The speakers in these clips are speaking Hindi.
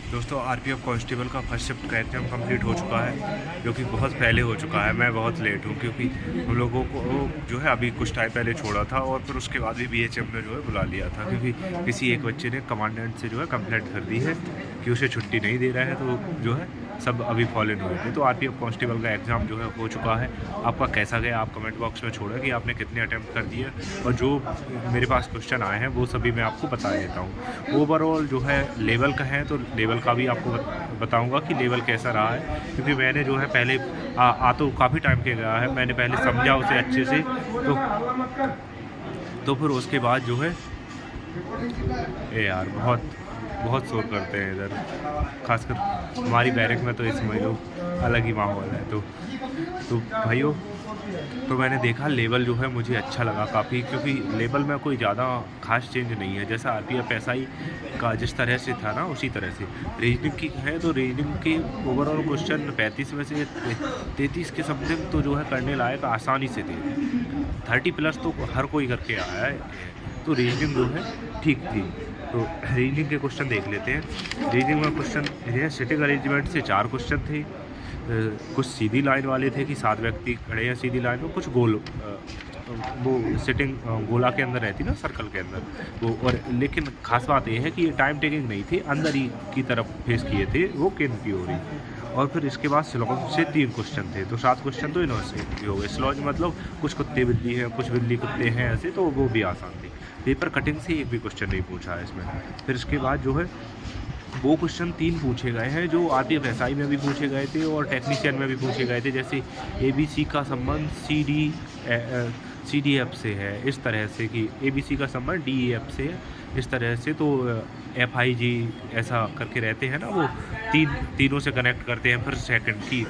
दोस्तों आरपीएफ कांस्टेबल का फर्स्ट शिफ्ट का एग्ज़ाम कंप्लीट हो चुका है, जो कि बहुत पहले हो चुका है। मैं बहुत लेट हूँ क्योंकि हम लोगों को जो है अभी कुछ टाइम पहले छोड़ा था और फिर उसके बाद भी बीएचएफ ने जो है बुला लिया था, क्योंकि किसी एक बच्चे ने कमांडेंट से जो है कंप्लेंट कर दी है कि उसे छुट्टी नहीं दे रहा है, तो जो है सब अभी फॉलन हुए थे। तो आरपीएफ कांस्टेबल का एग्ज़ाम जो है हो चुका है। आपका कैसा गया आप कमेंट बॉक्स में छोड़ें कि आपने कितने अटैम्प्ट कर दिए, और जो मेरे पास क्वेश्चन आए हैं वो सभी मैं आपको बता देता हूँ। ओवरऑल जो है लेवल का है, तो लेवल का भी आपको बताऊँगा कि लेवल कैसा रहा है, क्योंकि मैंने जो है पहले तो काफ़ी टाइम के गया है, मैंने पहले समझा उसे अच्छे से, तो फिर उसके बाद जो है यार बहुत शोर करते हैं इधर, खासकर हमारी बैरक में तो इस समय लोग अलग ही माहौल है। तो भाइयों, तो मैंने देखा लेवल जो है मुझे अच्छा लगा काफ़ी, क्योंकि लेवल में कोई ज़्यादा खास चेंज नहीं है। जैसा आरपीएफ एसआई का जिस तरह से था ना, उसी तरह से रीजनिंग की है। तो रीजनिंग के ओवरऑल क्वेश्चन 35 में से 33 के समथिंग तो जो है करने लायक आसानी से थे। 30+ तो हर कोई करके आया है, तो रीजनिंग जो है ठीक थी। तो रीजनिंग के क्वेश्चन देख लेते हैं। रीजनिंग में क्वेश्चन ये सिटिंग अरेंजमेंट से 4 क्वेश्चन थे। कुछ सीधी लाइन वाले थे कि 7 व्यक्ति खड़े हैं सीधी लाइन में, कुछ गोल वो सिटिंग गोला के अंदर रहती ना, सर्कल के अंदर वो। और लेकिन खास बात यह है कि ये टाइम टेकिंग नहीं थी, अंदर ही की तरफ फेस किए थे वो केंद्र की ओर ही। और फिर इसके बाद स्लॉज से 3 क्वेश्चन थे, तो 7 क्वेश्चन तो इन्होंने से हो गए। स्लॉज मतलब कुछ कुत्ते बिल्ली हैं, कुछ बिल्ली कुत्ते हैं ऐसे, तो वो भी आसान थे। पेपर कटिंग से एक भी क्वेश्चन नहीं पूछा है इसमें। फिर इसके बाद जो है वो क्वेश्चन 3 पूछे गए हैं जो आरपीएफ एसआई में भी पूछे गए थे और टेक्नीशियन में भी पूछे गए थे। जैसे एबीसी का संबंध सीडीएफ से है, इस तरह से कि एबीसी का संबंध डीईएफ से है, इस तरह से। तो एफआईजी ऐसा करके रहते हैं ना, वो तीनों से कनेक्ट करते हैं। फिर सेकंड की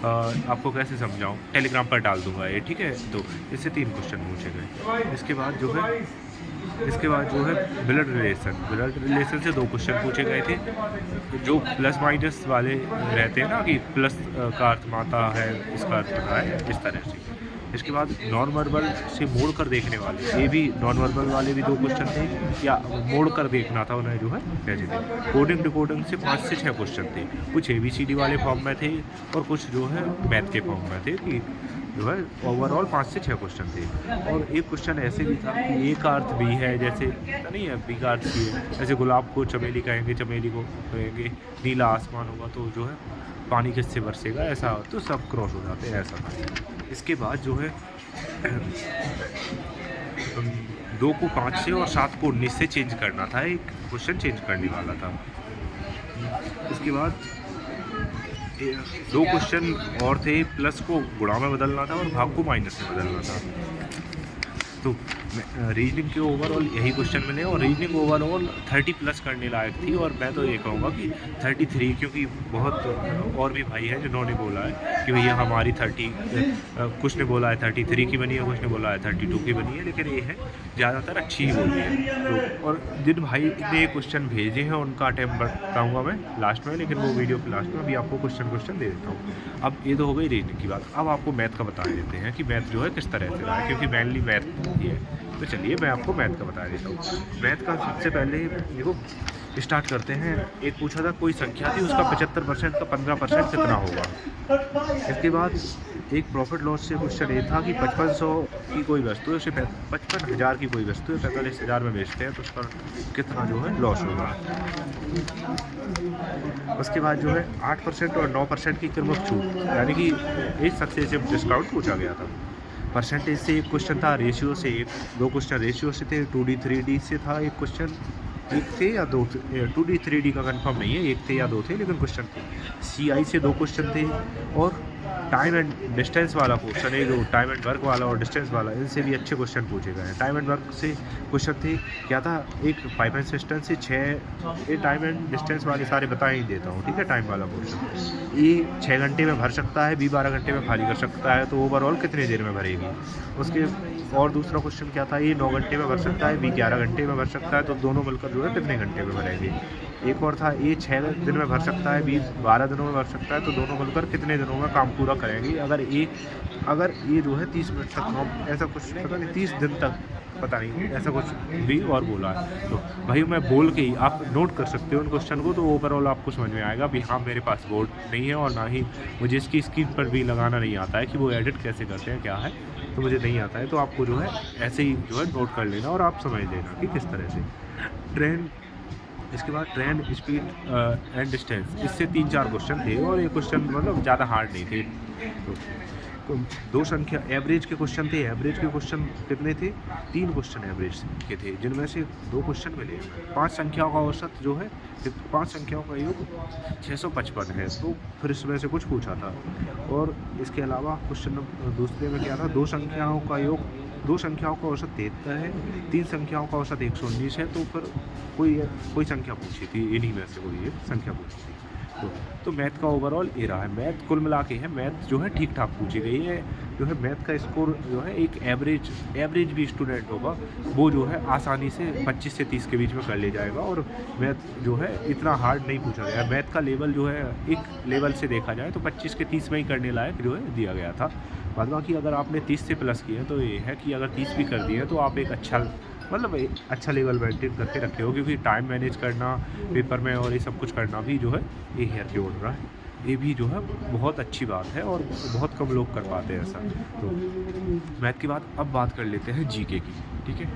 आपको कैसे समझाऊं, टेलीग्राम पर डाल दूंगा ये, ठीक है। तो इससे 3 क्वेश्चन पूछे गए। इसके बाद जो है ब्लड रिलेशन से 2 क्वेश्चन पूछे गए थे, जो प्लस माइनस वाले रहते हैं ना, कि प्लस का अर्थ माता है, इसका अर्थ पता है, इस तरह से। इसके बाद नॉन वर्बल से मोड़ कर देखने वाले, ये भी नॉन वर्बल वाले भी 2 क्वेश्चन थे, या मोड़ कर देखना था उन्हें जो है कैसे थे। कोडिंग डिकोडिंग से 5 से 6 क्वेश्चन थे, कुछ ABCD वाले फॉर्म में थे और कुछ जो है मैथ के फॉर्म में थे, कि जो है ओवरऑल 5 से 6 क्वेश्चन थे। और एक क्वेश्चन ऐसे भी था कि ए का अर्थ बी है, जैसे नहीं है, बी का अर्थ सी है। जैसे गुलाब को चमेली कहेंगे, चमेली को कहेंगे नीला आसमान होगा, तो जो है पानी किससे बरसेगा, ऐसा। तो सब क्रॉस हो जाते हैं, ऐसा था। इसके बाद जो है 2 को 5 से और 7 को 19 से चेंज करना था, एक क्वेश्चन चेंज करने वाला था। इसके बाद 2 क्वेश्चन और थे, प्लस को गुणा में बदलना था और भाग को माइनस में बदलना था। तो रीजनिंग के ओवरऑल यही क्वेश्चन मिले, और रीजनिंग ओवरऑल 30+ करने लायक थी। और मैं तो ये कहूँगा कि 33, क्योंकि बहुत और भी भाई हैं जिन्होंने बोला है कि भैया हमारी 30, कुछ ने बोला है 33 की बनी है, कुछ ने बोला है 32 की बनी है, लेकिन ये है ज़्यादातर अच्छी ही बोली है। तो और जिन भाई ने क्वेश्चन भेजे हैं उनका अटैम्प्ट बताऊँगा मैं लास्ट में, लेकिन वो वीडियो के लास्ट में अभी आपको क्वेश्चन दे देता हूँ। अब ये तो हो गई रीजनिंग की बात। अब आपको मैथ का बता देते हैं कि मैथ जो है किस तरह से रहा है, क्योंकि मेनली मैथ ही है। तो चलिए मैं आपको मैथ का बता देता हूँ। मैथ का सबसे पहले देखो स्टार्ट करते हैं। एक पूछा था कोई संख्या थी, उसका 75% का 15% कितना होगा। इसके बाद एक प्रॉफिट लॉस से क्वेश्चन ये था कि 5500 की कोई वस्तु है, उसे 55,000 की कोई वस्तु है 45,000 में बेचते हैं, तो उसका कितना जो है लॉस होगा। उसके बाद जो है 8% और 9% की कीमत छूट, यानी कि एक सक्सेसिव डिस्काउंट पूछा गया था। परसेंटेज से एक क्वेश्चन था, रेशियो से 2 क्वेश्चन रेशियो से थे, 2D 3D से था एक क्वेश्चन, 1 थे या 2 थे, 2D 3D का कंफर्म नहीं है, 1 थे या 2 थे, लेकिन क्वेश्चन थे। CI से 2 क्वेश्चन थे, और टाइम एंड डिस्टेंस वाला क्वेश्चन है, जो टाइम एंड वर्क वाला और डिस्टेंस वाला, इनसे भी अच्छे क्वेश्चन पूछे गए हैं। टाइम एंड वर्क से क्वेश्चन थे, क्या था, एक पाइप एंड सिस्टम से 6, ये टाइम एंड डिस्टेंस वाले सारे बता ही देता हूँ, ठीक है। टाइम वाला क्वेश्चन ये 6 घंटे में भर सकता है, B 12 घंटे में खाली कर सकता है, तो ओवरऑल कितनी देर में भरेगी। उसके और दूसरा क्वेश्चन क्या था, ये 9 घंटे में भर सकता है, B 11 घंटे में भर सकता है, तो दोनों मिलकर जो है कितने घंटे में भरेगी। एक और था, ये 6 दिन में भर सकता है, B 12 दिनों में भर सकता है, तो दोनों मिलकर कितने दिनों में काम पूरा करेंगी। अगर ये जो है 30 मिनट तक काम, ऐसा कुछ पता नहीं, 30 दिन तक पता नहीं ऐसा कुछ भी और बोला है। तो भाई मैं बोल के ही आप नोट कर सकते हो उन क्वेश्चन को, तो ओवरऑल आपको समझ में आएगा भी हाँ मेरे पास बोर्ड नहीं है और ना ही मुझे इसकी स्क्रीन पर भी लगाना नहीं आता है कि वो एडिट कैसे करते हैं क्या है, तो मुझे नहीं आता है। तो आपको जो है ऐसे ही जो है नोट कर लेना और आप समझ लेना कि किस तरह से ट्रेन। इसके बाद ट्रेन स्पीड एंड डिस्टेंस, इससे 3-4 क्वेश्चन थे और ये क्वेश्चन मतलब ज़्यादा हार्ड नहीं थे। तो 2 संख्या एवरेज के क्वेश्चन थे। एवरेज के क्वेश्चन कितने थे? 3 क्वेश्चन एवरेज के थे, जिनमें से 2 क्वेश्चन मिले। 5 संख्याओं का औसत जो है 5 संख्याओं का योग 655 है, तो फिर इसमें से कुछ पूछा था। और इसके अलावा क्वेश्चन दूसरे में क्या था? 2 संख्याओं का योग, 2 संख्याओं का औसत 73 है, 3 संख्याओं का औसत 119 है, तो फिर कोई संख्या पूछी थी, इन्हीं में से कोई एक संख्या पूछी थी। तो मैथ का ओवरऑल ये रहा है। मैथ कुल मिला के है, मैथ जो है ठीक ठाक पूछी गई है। जो है मैथ का स्कोर जो है एक एवरेज भी स्टूडेंट होगा वो जो है आसानी से 25 से 30 के बीच में कर ले जाएगा। और मैथ जो है इतना हार्ड नहीं पूछा गया। मैथ का लेवल जो है एक लेवल से देखा जाए तो 25 के 30 में ही करने लायक जो है दिया गया था। बाद बाकी अगर आपने 30 से प्लस किए हैं तो ये है कि अगर 30 भी कर दिए हैं तो आप एक अच्छा लेवल मेंटेन करके रखे हो, क्योंकि टाइम मैनेज करना पेपर में और ये सब कुछ करना भी जो है ये हेयर के उड़ रहा है, ये भी जो है बहुत अच्छी बात है और बहुत कम लोग कर पाते हैं ऐसा। तो मैथ के बाद अब बात कर लेते हैं जीके की, ठीक है।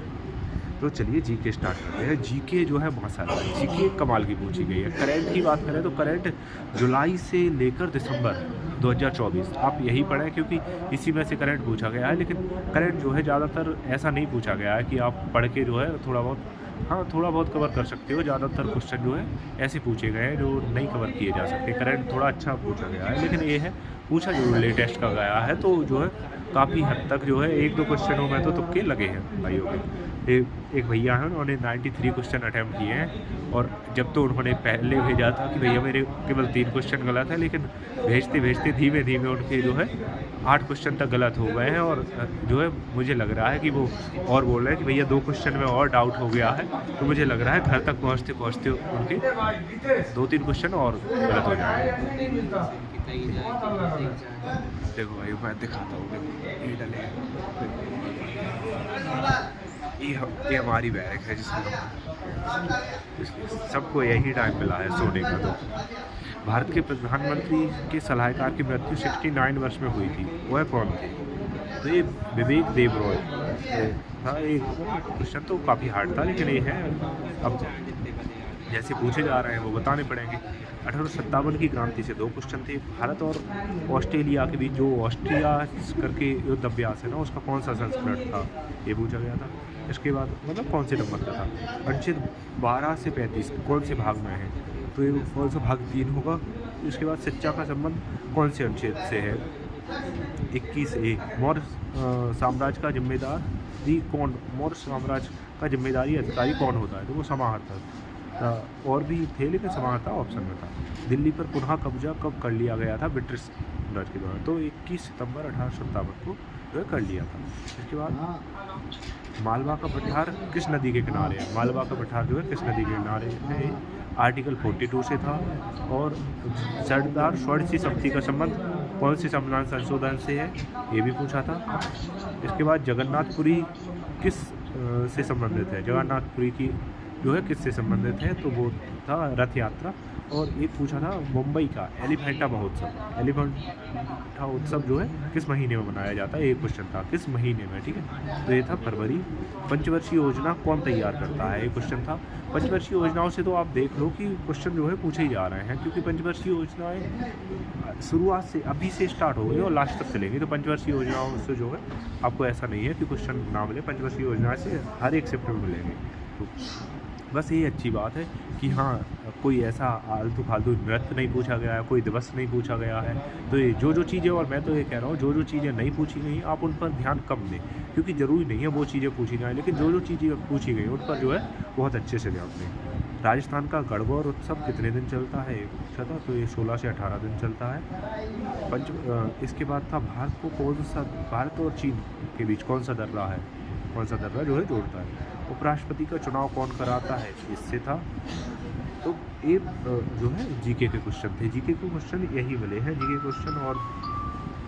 तो चलिए जीके स्टार्ट करते हैं। जीके जो है बहुत सारा है, जीके कमाल की पूछी गई है। करंट की बात करें तो करंट जुलाई से लेकर दिसंबर 2024 आप यही पढ़ें, क्योंकि इसी में से करंट पूछा गया है। लेकिन करंट जो है ज़्यादातर ऐसा नहीं पूछा गया है कि आप पढ़ के जो है थोड़ा बहुत कवर कर सकते हो। ज़्यादातर क्वेश्चन जो है ऐसे पूछे गए हैं जो नहीं कवर किए जा सकते। करंट थोड़ा अच्छा पूछा गया है, लेकिन ये है पूछा जो लेटेस्ट का गया है, तो जो है काफ़ी हद तक जो है 1-2 क्वेश्चनों में तो तुक्के लगे हैं भाइयों के। एक भैया हैं, उन्होंने 93 क्वेश्चन अटैम्प्ट किए हैं, और जब तो उन्होंने पहले भेजा था कि भैया मेरे केवल 3 क्वेश्चन गलत है, लेकिन भेजते धीमे धीमे उनके जो है 8 क्वेश्चन तक गलत हो गए हैं। और जो है मुझे लग रहा है कि वो और बोल रहे हैं कि भैया 2 क्वेश्चन में और डाउट हो गया है। तो मुझे लग रहा है घर तक पहुँचते उनके 2-3 क्वेश्चन और गलत हो जाएंगे। देखो भाई मैं दिखाता हूँ, ये हमारी बैरक है जिसमें सबको यही टाइम मिला है सोने का। तो भारत के प्रधानमंत्री के सलाहकार की मृत्यु 69 वर्ष में हुई थी, वह कौन थे? तो ये विवेक देबरॉय था। एक क्वेश्चन तो काफ़ी हार्ड था, लेकिन ये है अब जैसे पूछे जा रहे हैं वो बताने पड़ेंगे। 1857 की क्रांति से 2 क्वेश्चन थे। भारत और ऑस्ट्रेलिया के बीच जो ऑस्ट्रिया करके युद्ध अभ्यास है ना, उसका कौन सा संस्करण था, ये पूछा गया था। इसके बाद मतलब कौन से नंबर का था? अनुच्छेद 12 से 35 कौन से भाग में है? तो ये कौन सा भाग 3 होगा। इसके बाद शिक्षा का संबंध कौन से अनुच्छेद से है? 21A। मौर्य साम्राज्य का जिम्मेदारी कौन, मौर्य साम्राज्य का जिम्मेदारी अधिकारी कौन होता है? तो वो समाहर्ता। और भी थे लेकिन समाहर्ता ऑप्शन में था। दिल्ली पर पुनः कब्जा कब कर लिया गया था ब्रिटिश साम्राज्य के द्वारा? तो 21 सितंबर 1857 को जो है कर लिया था। इसके बाद मालवा का पठार किस नदी के किनारे है? मालवा का पठार जो है किस नदी के किनारे है? आर्टिकल 42 से था। और सरदार स्वर्ण संपत्ति का संबंध कौन से संविधान संशोधन से है, ये भी पूछा था। इसके बाद जगन्नाथपुरी किस से संबंधित है? जगन्नाथपुरी की जो है किससे संबंधित है? तो वो था रथ यात्रा। और एक पूछा था मुंबई का एलिफेंटा महोत्सव, एलिफेंटा उत्सव जो है किस महीने में मनाया जाता है? एक क्वेश्चन था किस महीने में, ठीक है। तो ये था फरवरी। पंचवर्षीय योजना कौन तैयार करता है? एक क्वेश्चन था। पंचवर्षीय योजनाओं से तो आप देख लो कि क्वेश्चन जो है पूछे ही जा रहे हैं, क्योंकि पंचवर्षीय योजनाएं शुरुआत से अभी से स्टार्ट हो गई और लास्ट तक चलेंगी। तो पंचवर्षीय योजनाओं से जो है आपको ऐसा नहीं है कि क्वेश्चन ना मिले, पंचवर्षीय योजना से हर एक शिफ्ट में मिलेंगे। तो बस ये अच्छी बात है कि हाँ कोई ऐसा आलतू फालतू नृत्य नहीं पूछा गया है, कोई दिवस नहीं पूछा गया है। तो ये जो चीज़ें, और मैं तो ये कह रहा हूँ जो चीज़ें नहीं पूछी गई आप उन पर ध्यान कम दें, क्योंकि ज़रूरी नहीं है वो चीज़ें पूछी जाएँ, लेकिन जो चीज़ें पूछी गई उन पर जो है बहुत अच्छे से ध्यान दें। राजस्थान का गणगौर उत्सव कितने दिन चलता है? पूछा था, तो ये 16 से 18 दिन चलता है। इसके बाद था भारत और चीन के बीच कौन सा दर्रा जो है जोड़ता है? उपराष्ट्रपति का चुनाव कौन कराता है? इससे था। तो ये जो है जीके के क्वेश्चन थे। जीके के क्वेश्चन यही मिले हैं जीके क्वेश्चन, और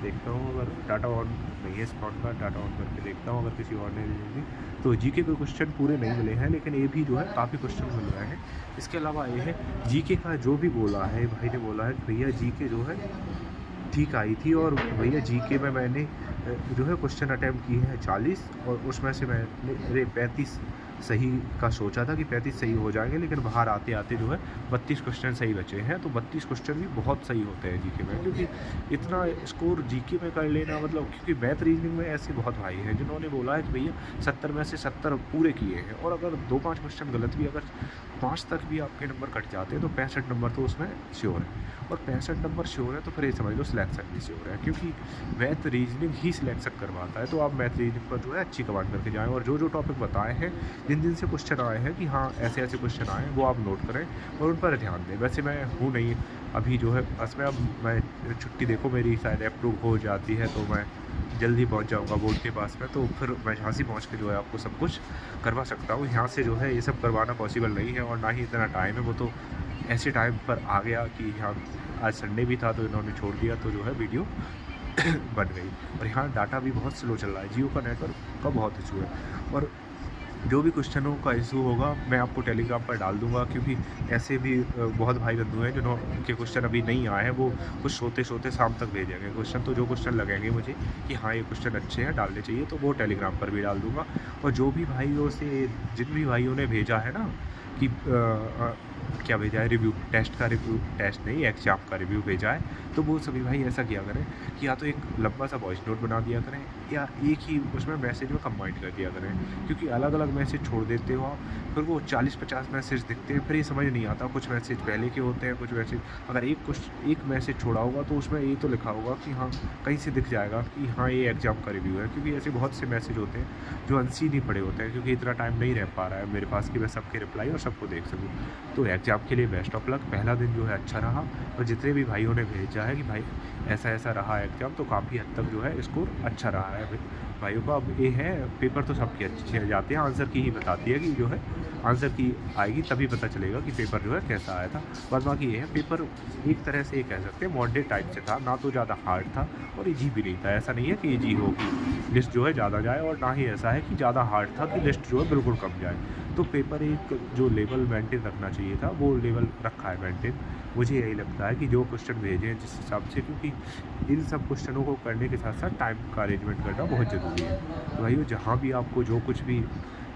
देखता हूँ, अगर डाटा ऑन नहीं है स्पॉट का, डाटा ऑन करके देखता हूँ अगर किसी और ने नहीं। तो जीके के क्वेश्चन पूरे नहीं मिले हैं, लेकिन ये भी जो है काफ़ी क्वेश्चन मिल रहे हैं। इसके अलावा ये है जीके का जो भी बोला है, भाई ने बोला है भैया जीके जो है ठीक आई थी, और भैया जीके में मैंने जो है क्वेश्चन अटैम्प्ट किए हैं 40, और उसमें से मैंने 35 सही का सोचा था कि 35 सही हो जाएंगे, लेकिन बाहर आते आते जो है 32 क्वेश्चन सही बचे हैं। तो 32 क्वेश्चन भी बहुत सही होते हैं जीके में, क्योंकि इतना स्कोर जीके में कर लेना मतलब, क्योंकि मैथ रीजनिंग में ऐसे बहुत भाई हैं जिन्होंने बोला है कि भैया 70 में से 70 पूरे किए हैं, और अगर 2-5 क्वेश्चन गलत भी, अगर 5 तक भी आपके नंबर कट जाते हैं तो 65 नंबर तो उसमें श्योर है, और 65 नंबर श्योर है तो फिर ये समझ लो सिलेक्शन भी श्योर है, क्योंकि मैथ रीजनिंग ही सिलेक्शन करवाता है। तो आप मैथ रीजनिंग पर जो है अच्छी कमांड करके जाएँ, और जो टॉपिक बताए हैं, जिन से क्वेश्चन आए हैं कि हाँ ऐसे ऐसे क्वेश्चन आए हैं, वो आप नोट करें और उन पर ध्यान दें। वैसे मैं हूँ नहीं अभी जो है बस में, अब मैं छुट्टी देखो मेरी शायद अप्रूव हो जाती है तो मैं जल्दी पहुंच जाऊंगा बोर्ड के पास में, तो फिर मैं झांसी पहुंच के जो है आपको सब कुछ करवा सकता हूँ। यहाँ से जो है ये सब करवाना पॉसिबल नहीं है, और ना ही इतना टाइम है। वो तो ऐसे टाइम पर आ गया कि यहाँ आज संडे भी था तो इन्होंने छोड़ दिया, तो जो है वीडियो बन गई। और यहाँ डाटा भी बहुत स्लो चल रहा है, जियो का नेटवर्क का बहुत इशू है, और जो भी क्वेश्चनों का इशू होगा मैं आपको टेलीग्राम पर डाल दूंगा, क्योंकि ऐसे भी बहुत भाई बंधु हैं जिनके क्वेश्चन अभी नहीं आए हैं, वो कुछ सोते सोते शाम तक भेजेंगे क्वेश्चन। तो जो क्वेश्चन लगेंगे मुझे कि हाँ ये क्वेश्चन अच्छे हैं, डालने चाहिए, तो वो टेलीग्राम पर भी डाल दूंगा। और जो भी भाइयों से, जिन भी भाइयों ने भेजा है ना कि क्या भेजा है, रिव्यू टेस्ट का, रिव्यू टेस्ट नहीं एग्जाम का रिव्यू भेजा है, तो वो सभी भाई ऐसा किया करें कि या तो एक लंबा सा वॉइस नोट बना दिया करें, या एक ही उसमें मैसेज में कंबाइन कर दिया करें, क्योंकि अलग अलग मैसेज छोड़ देते हो आप, फिर वो 40-50 मैसेज दिखते हैं, फिर ये समझ नहीं आता। कुछ मैसेज पहले के होते हैं, कुछ मैसेज, अगर एक मैसेज छोड़ा होगा तो उसमें ये तो लिखा होगा कि हाँ कहीं से दिख जाएगा कि हाँ ये एग्ज़ाम का रिव्यू है, क्योंकि ऐसे बहुत से मैसेज होते हैं जो अनसीन ही पड़े होते हैं, क्योंकि इतना टाइम नहीं रह पा रहा है मेरे पास कि मैं सबके रिप्लाई और सबको देख सकूँ। तो एग्ज़ाम के लिए बेस्ट ऑफ लक। पहला दिन जो है अच्छा रहा, और जितने भी भाइयों ने भेजा है कि भाई ऐसा ऐसा रहा एग्ज़ाम, तो काफ़ी हद तक जो है स्कोर अच्छा रहा है भाइयों का। अब ये है पेपर तो सबके अच्छे जाते हैं, आंसर की ही बताती है कि जो है आंसर की आएगी तभी पता चलेगा कि पेपर जो है कैसा आया था। बस बाकी ये है, पेपर एक तरह से ये कह सकते हैं मॉडरेट टाइप से था, ना तो ज़्यादा हार्ड था और ईजी भी नहीं था। ऐसा नहीं है कि ईजी हो कि लिस्ट जो है ज़्यादा जाए, और ना ही ऐसा है कि ज़्यादा हार्ड था कि लिस्ट जो है बिल्कुल कम जाए। तो पेपर एक जो लेवल मेंटेन रखना चाहिए था वो लेवल रखा है मेंटेन। मुझे यही लगता है कि जो क्वेश्चन भेजे हैं जिस हिसाब से, क्योंकि इन सब क्वेश्चनों को करने के साथ साथ टाइम का अरेंजमेंट करना बहुत ज़रूरी है। तो भाइयों जहाँ भी आपको जो कुछ भी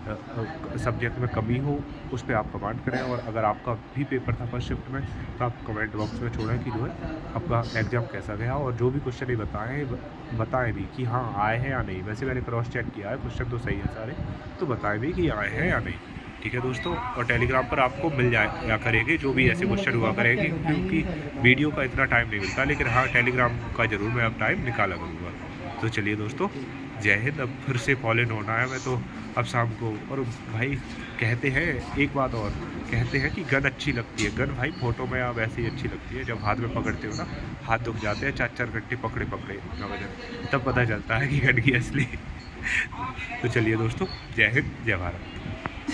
सब्जेक्ट में कमी हो उस पर आप कमेंट करें, और अगर आपका भी पेपर था फर्स्ट शिफ्ट में तो आप कमेंट बॉक्स में छोड़ें कि जो है आपका एग्ज़ाम कैसा गया, और जो भी क्वेश्चन ये बताएं भी कि हाँ आए हैं या नहीं। वैसे मैंने क्रॉस चेक किया है, क्वेश्चन तो सही है सारे, तो बताएं भी कि आए हैं या नहीं। ठीक है दोस्तों, और टेलीग्राम पर आपको मिल जाया करेंगे जो भी ऐसे क्वेश्चन हुआ करेंगे, क्योंकि वीडियो का इतना टाइम नहीं मिलता, लेकिन हाँ टेलीग्राम का ज़रूर मैं अब टाइम निकाला करूँगा। तो चलिए दोस्तों, जय हिंद। अब फिर से फॉलो इन होना है मैं तो अब शाम को। और भाई कहते हैं एक बात और, कहते हैं कि गन अच्छी लगती है, गन भाई फ़ोटो में अब ऐसे ही अच्छी लगती है, जब हाथ में पकड़ते हो ना हाथ दुख जाते हैं, 4-4 घंटे पकड़े ना वजन, तब पता चलता है कि गन की असली। तो चलिए दोस्तों, जय हिंद जय भारत।